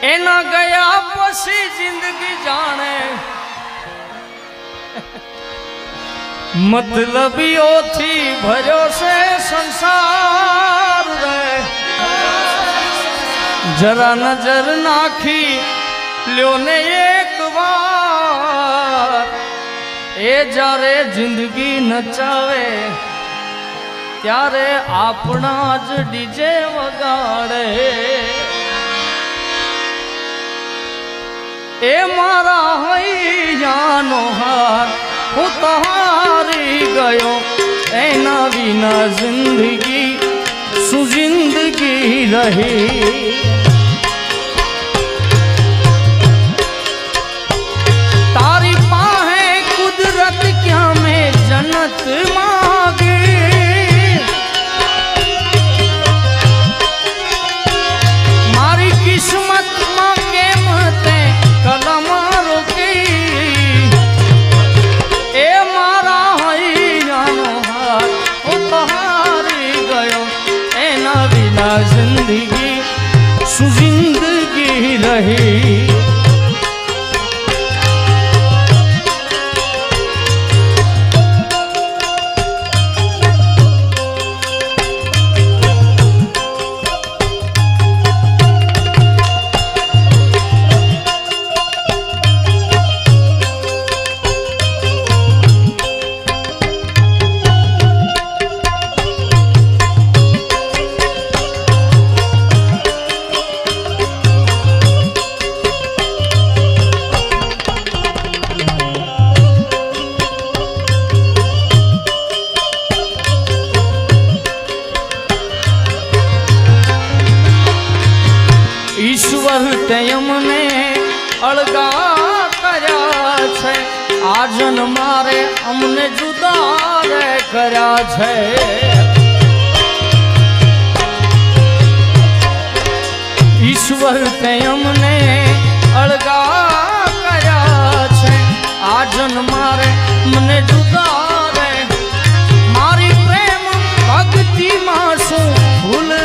એના ગયા પછી જિંદગી જાણે મતલબીઓથી ભર્યો છે સંસાર રે જરા નજર નાખી લ્યો ને એક વાર એ જ્યારે જિંદગી નચાવે ત્યારે આપણા જ ડીજે વગાડે એ મારા હૈયાનો હાર હું તો હારી ગયો એના વિના જિંદગી શું જિંદગી રહી તારી પાસે કુદરત ક્યાં મેં જન્નત માગી મારી કિસ્મતમાં કેમ તે કલમ રોકી એ મારા હૈયાનો હાર હું તો હારી ગયો એના વિના જિંદગી શું જિંદગી રહી ઈશ્વર તે અમને અળગા કર્યા છે આજન મારે અમને જુદા રે કર્યા છે ઈશ્વર તે અમને અળગા કર્યા છે આજન મારે મને જુદા રે મારી પ્રેમ ભક્તિમાં શું ભૂલ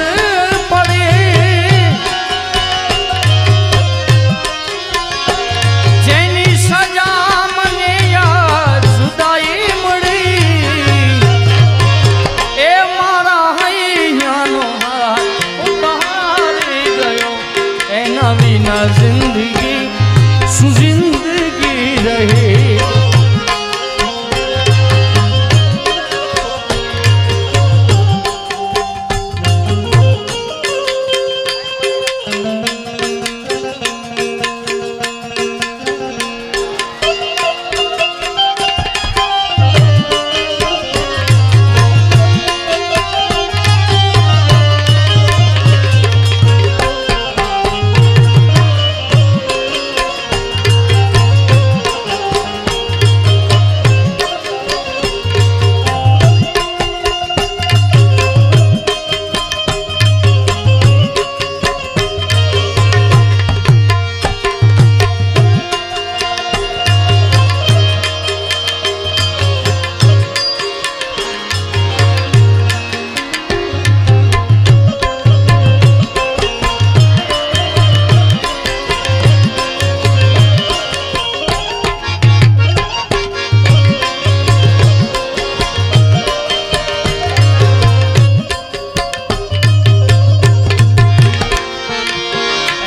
વિના જિંદગી શું જિંદગી રહી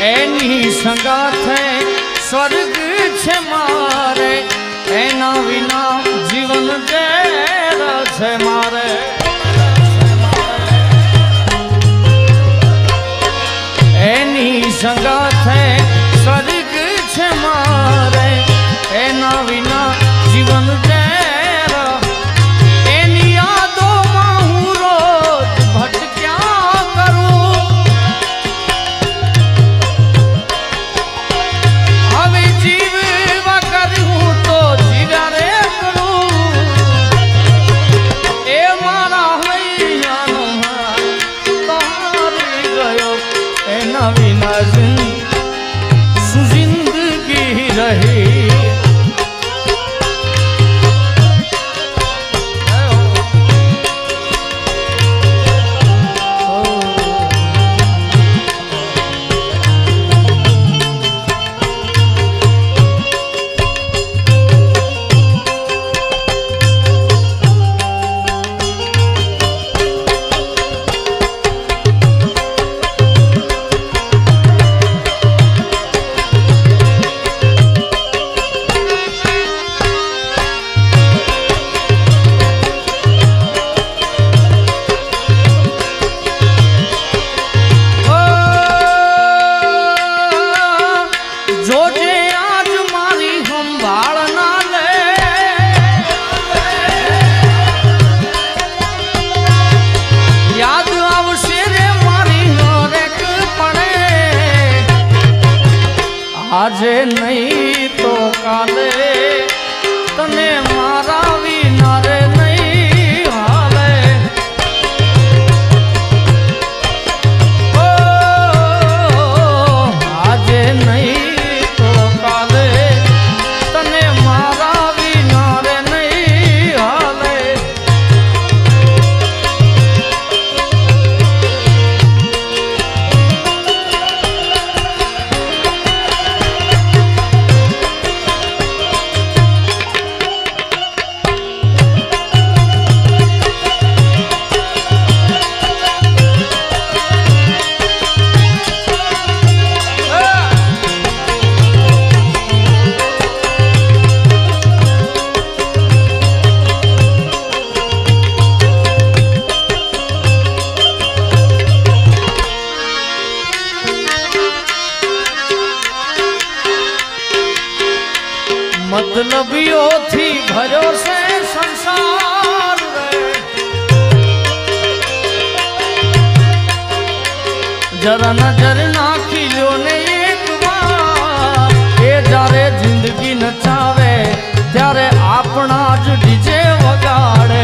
એની સંગાથે સ્વર્ગ છે મારે એના વિના જીવન ઝેર છે મારે એની સંગાથે સ્વર્ગ છે મારે એના વિના જીવન ઝેર એની યાદોમાં હું રોજ ભટક્યા કરું હવે જીવવા કર્યું તો જીવ્યા રે मतलबियों थी भरो से संसार रे जरा नजर नाखी लो ने एक बार ए जारे जिंदगी नचावे त्यारे अपना ज डीजे वगाड़े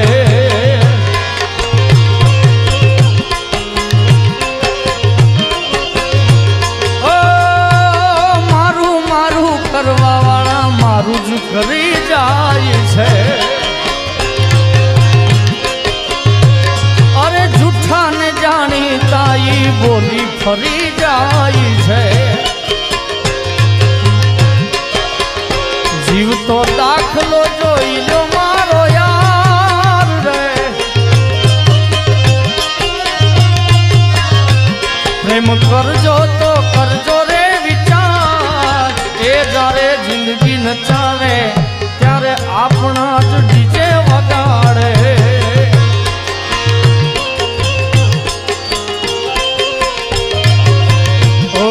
કરી જાય છે અરે જૂઠા ને જાણી તાઈ બોલી ફરી જાય છે જીવ તો દાખલો જોઈ લો મારો યાર રે પ્રેમ કરજો તો કરજો રે વિચાર એ જારે જિંદગી નચાવે ત્યારે આપણા જ ડીજે વગાડે ઓ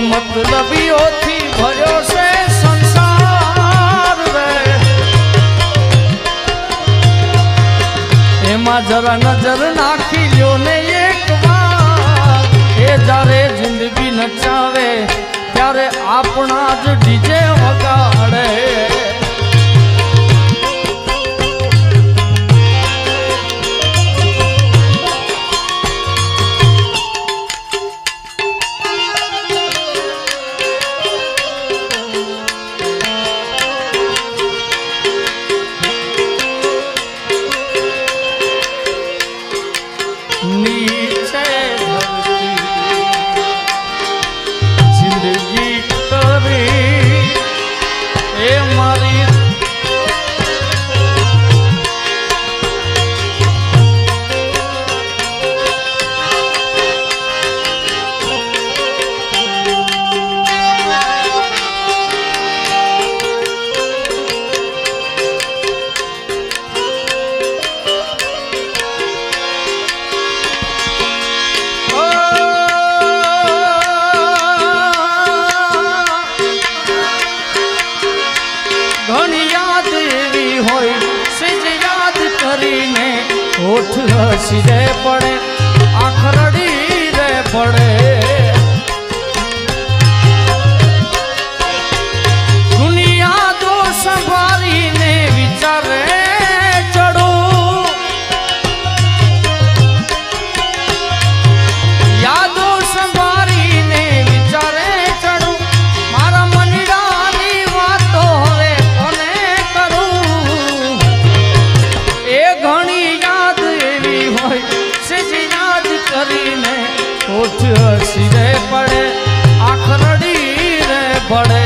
મતલબીઓથી ભર્યો છે સંસાર રે એમાં જરા નજર નાખી લ્યો ને એક વાર એ જારે જિંદગી નચાવે ત્યારે આપણા જ ડીજે વગાડે નીચે જિંદગી કરી એ મારી ઘણી યાદ એવી હોય સેજ યાદ કરીને હોઠ હસી રે પડે આંખ રડી રે પડે દુનિયા તો સંભાળીને વિચારે ચડું યાદો સંભાળીને વિચારે ચડું મારા મનડાની વાતો હવે કરીને હોઠ હસી રે પડે આંખ રડી રે પડે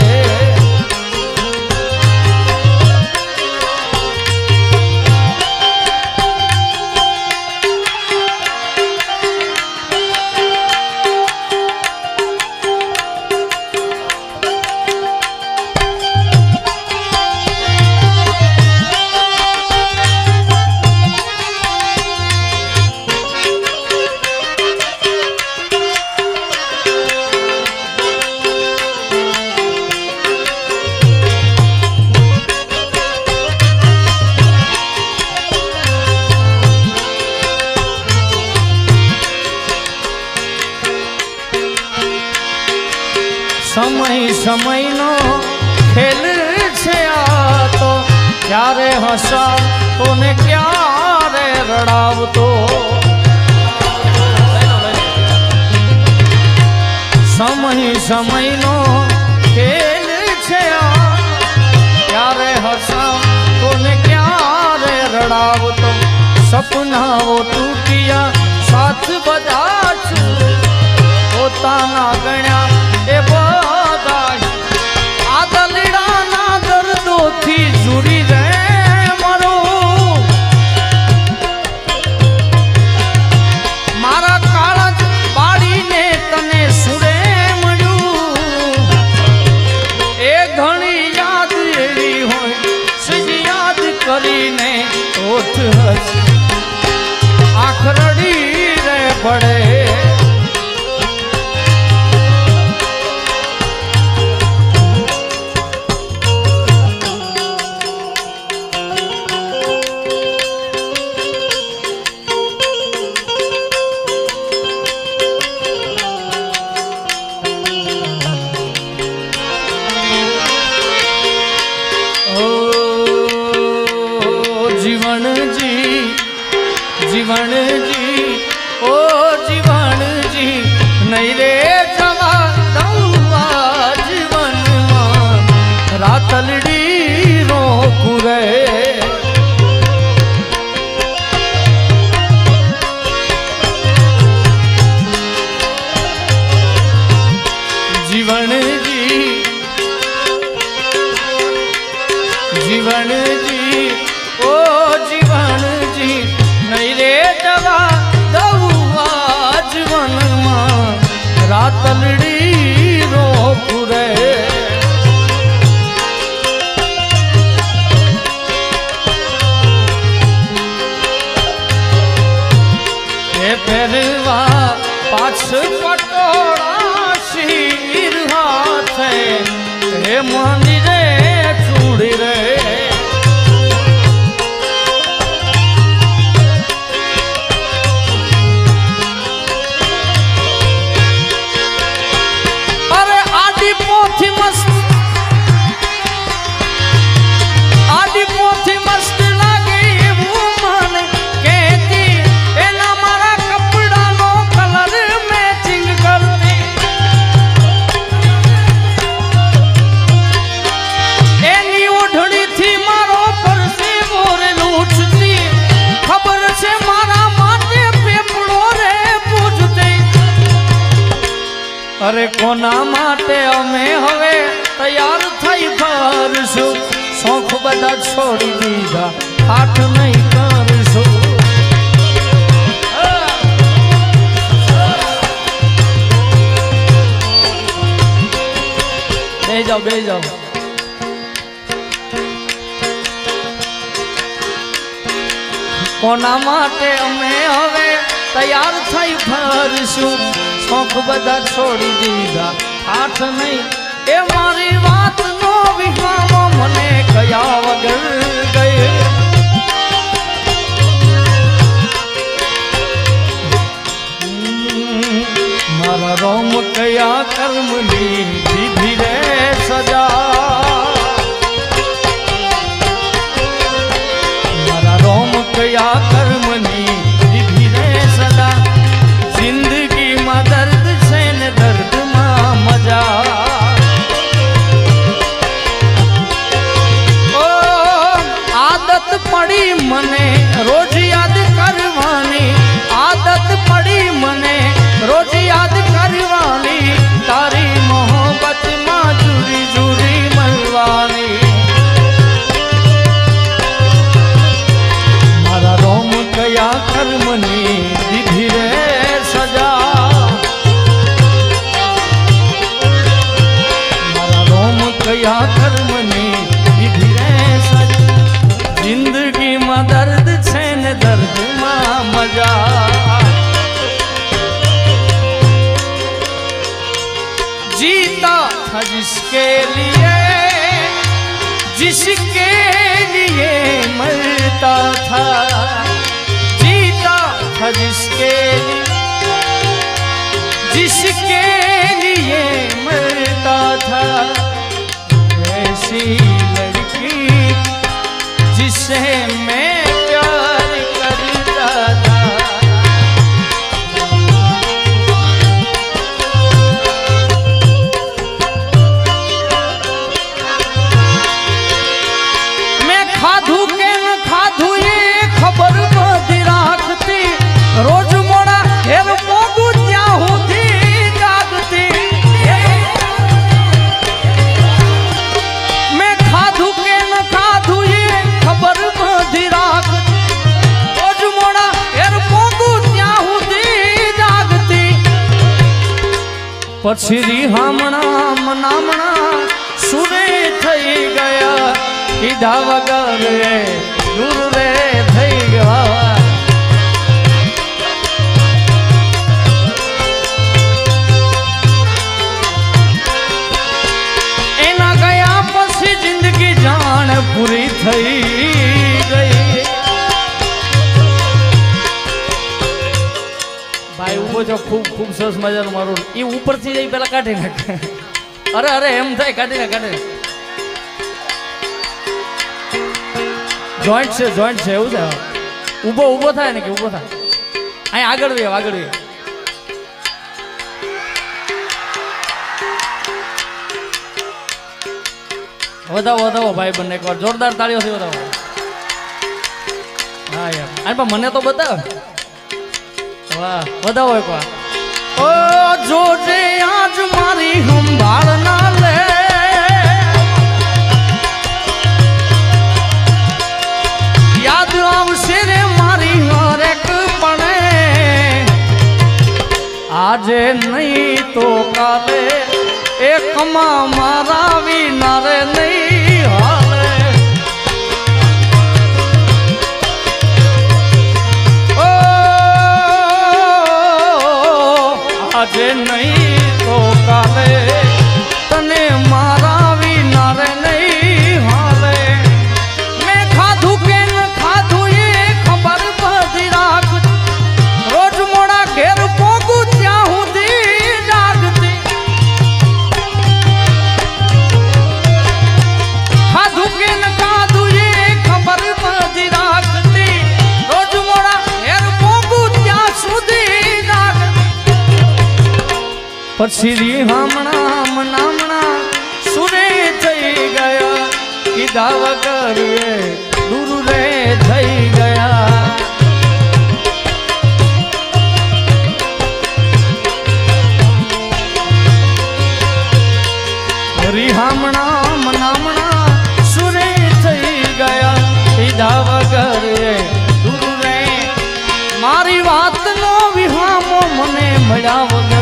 સમય સમયનો ખેલ છે આ તો ક્યારે હસાવતો ને ક્યારે રડાવતો સમય સમયનો ખેલ છે આ ક્યારે હસાવતો ને ક્યારે રડાવતો સપનાઓ તૂટ્યા સાથ બધા છું પોતાના ગણ્યા એ બધા આ દલડાના દર્દોથી જુડી રે મરો મારા કાળજ પાડીને તને સુરે મળ્યું એ ઘણી યાદ એવી હોય સજ યાદ કરીને હોઠ હસી આંખ રડી રે પડે जीवन जी जीवन जी ओ जीवन जी नहीं रे जवा दौआ जीवन रातलड़ी रोकू रे जीवन जी जीवन जी ओ जीवन जी नहीं रे दवा दौआ जीवन रातलड़ी रोकू रे फेरवा पाछ पटोड़ा शीर हाथ हे मंदिरे चूड़ी रे अरे आदि पोथी मस्त आदि पोथी मस्त लागे वो मन कहती एना मारा कपड़ा नो कलर मैचिंग करती एनी ओढ़नी थी मारो पर से मोरे लूटती खबर से मारा माथे पेपड़ो रे पूछते अरे कोना माटे अमे हवे तैयार थई फरसु शौक बदा छोड़ी दीधा हाथ नहीं करसु बे जाओ कोना माटे अमे हवे तैयार थई फरसु शौक बदा छोड़ी दीधा हाथ नहीं ए मारी बात नो विहामो मने कया वगर गए मारा रोम कया कर्मनी विधि रे सजा मारा रोम कया कर्मनी विधि रे सजा जिंदगी में दर्द से न दर्द में मजा ओ आदत पड़ी मने रोज याद करवानी आदत पड़ी मने रोज याद करवानी तारी मोहब्बत में जुरी जुरी मलवानी मारा रोम कया कर्मनी विधि रे सजा मारा रोम कया कर्मनी विधि रे सजा जिंदगी में दर्द छे न दर्द में मजा जीता था जिसके लिए मरता था जीता था जिसके लिए मरता था ऐसी लड़की जिसे मैं प्यार करता था मैं खाधू के न खाधू ये खबर बधी राखती रोज मोड़ा हेर मोगू त्या होती जागती मैं खाधू के न खाधू ये खबर बधी राखती रोज मोड़ा हेर मोगू त्या होती जागती पछरी हमणा मनामणा सुरे थई गया कीधा वगर दूर रे थई गया एना गया पछी जिंदगी जान पूरी थई गई भाई उभो जो खूब खूब सरस मजानो मारो ई ऊपर थी जई पेला काढी नाख अरे अरे एम थाय काढी ना જોઈન્ટ છે એવું છે ઊભો થાય ને કે ઊભો થાય અહીં આગળ વે વધાવો ભાઈ બંને એકવાર જોરદાર તાળીઓથી વધાવો હા યાર અરે પણ મને તો બતાવ વાહ વધાવો એકવાર ઓ જોજે આજ મારી સંભાળ ના લે યાદ આવશે રે મારી હરેક પણે આજે નહીં તો કાલે એકમાં મારા વિના રે નહીં હાલે ઓ આજે નહીં તો કાલે તને મારા વિના રે નહીં હાલે મેં ખાધું કે ન ખાધું એ ખબર બધી રાખ રોજ મોડા ઘેર પોગું ત્યાં સુધી જાગતી ખાધું કે ન ખાધું એ ખબર બધી રાખતી રોજ મોડા ઘેર પોગું ત્યાં સુધી જાગતી પછી હમણાં સુરે થઈ ગયા કીધા વગર દૂર રે થઈ ગયા હમણાં સુરે થઈ ગયા કીધા વગર દૂર રે મારી વાતનો વિહામો મને મળ્યા વગર